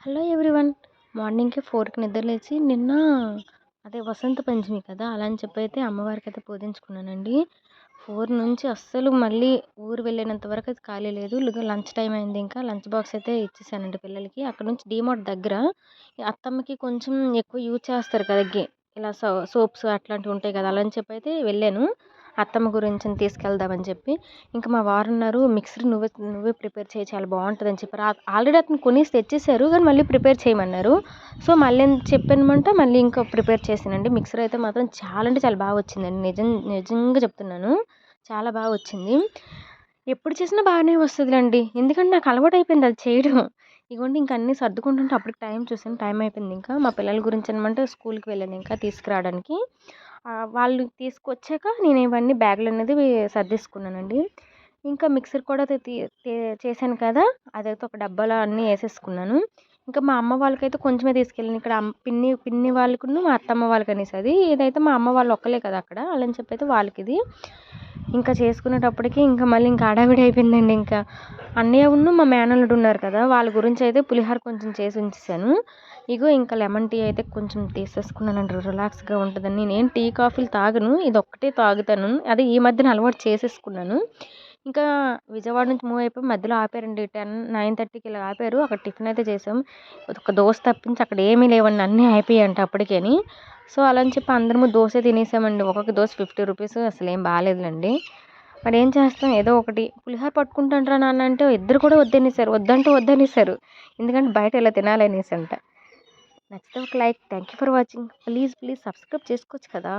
Hello everyone. మార్నింగ్‌కి 4కి నిద్రలేచి నిన్న అదే వసంత పంచమి కదా! అలా అని చెప్పైతే అమ్మవారికైతే పూజించుకున్నానండి. 4 నుంచి అస్సలు మళ్ళీ ఊరు వెళ్ళేంత వరకు అయితే ఖాళీ లేదు. లంచ్ టైమ్ అయింది ఇంకా. లంచ్ బాక్స్ అయితే ఇచ్చేసానండి పిల్లలకి. అక్కడి నుంచి డీమార్ట్ దగ్గర అత్తమ్మకి కొంచెం ఎక్కువ యూజ్ చేస్తారు కదా! ఇలా సోప్స్ అట్లాంటివి ఉంటాయి కదా! అలా అని చెప్పైతే వెళ్ళాను. అత్తమ్మ గురించని తీసుకెళ్దామని చెప్పి. ఇంక మా వారన్నారు, "మిక్సర్ నువ్వే ప్రిపేర్ చెయ్యి చాలా బావుంటదని" చెప్పారు. ఆల్రెడీ అతను కొనేసి తెచ్చేసారు. కానీ మళ్ళీ ప్రిపేర్ చేయమన్నారు. సో, మళ్ళీ చెప్పానమాట మళ్ళీ ఇంకా ప్రిపేర్ చేశానండి. మిక్సర్ అయితే మాత్రం చాలా అంటే చాలా బాగా వచ్చిందండి. నిజంగా చెప్తున్నాను. చాలా బాగా వచ్చింది. ఎప్పుడు చేసినా బాగానే వస్తదిలెండి. ఎందుకంటే నాకు అలవాటయిపోయింది అది చేయడం. ఇగోండి ఇంక అన్నీ సర్దుకుంటుంటే అప్పటికి టైం చూసాను. టైం అయిపోయింది ఇంకా. మా పిల్లల గురించి అనమాట స్కూల్‌కి వెళ్ళాను ఇంకా తీసుకురావడానికి. వాళ్ళు తీసుకొచ్చాక నేను ఇవన్నీ బ్యాగులనేది సర్దేసుకున్నానండి. ఇంకా మిక్సర్ కూడా తే తి తే చేశాను కదా! అదైతే ఒక డబ్బాలో అన్నీ ఏసేసుకున్నాను. ఇంకా మా అమ్మ వాళ్ళకైతే కొంచెమే తీసుకెళ్ళాను. ఇక్కడ పిన్ని వాళ్ళకును, మా అత్తమ్మ వాళ్ళకనేసి అది. ఇదైతే మా అమ్మ వాళ్ళు ఒక్కలే కదా అక్కడ. అలా అని చెప్పైతే వాళ్ళకిది. ఇంకా చేసుకునేటప్పటికి ఇంకా మళ్ళీ ఇంకా హడావిడి అయిపోయిందండి ఇంకా. అన్నయ్య మా మేనల్లుడు ఉన్నారు కదా! వాళ్ళ గురించయితే పులిహోర కొంచెం చేసి ఉంచేసాను. ఇగో ఇంకా లెమన్ టీ అయితే కొంచెం తీసేసుకున్నానండి రిలాక్స్‌గా ఉంటదని. నేనేం టీ, కాఫీలు తాగను. ఇదొక్కటే తాగుతాను. అదే ఈ మధ్యన అలవాటు చేసేసుకున్నాను. ఇంకా విజయవాడ నుంచి మూవ్ అయిపోయి మధ్యలో ఆపారండి. 9:30కి ఇలా ఆపారు. అక్కడ టిఫిన్ అయితే చేసాం. ఒక దోస తప్పించి అక్కడ ఏమీ లేవండి. అన్నీ అయిపోయాయంట అప్పటికేని. సో, అలా అని చెప్పి అందరము దోసే తినేసామండి. ఒక్కొక్క దోస ₹50 అసలేం బాలేదులెండి. మరేం చేస్తాం ఏదో ఒకటి. పులిహోర పట్టుకుంటాను రా నాన్న అంటే ఇద్దరు కూడా వద్దనేసారు. వద్దంటే వద్దనేసారు. ఎందుకంటే బయట ఇలా తినాలనేసంట. నచ్చితే ఒక like. Thank you for watching. Please subscribe చేసుకోవచ్చు కదా!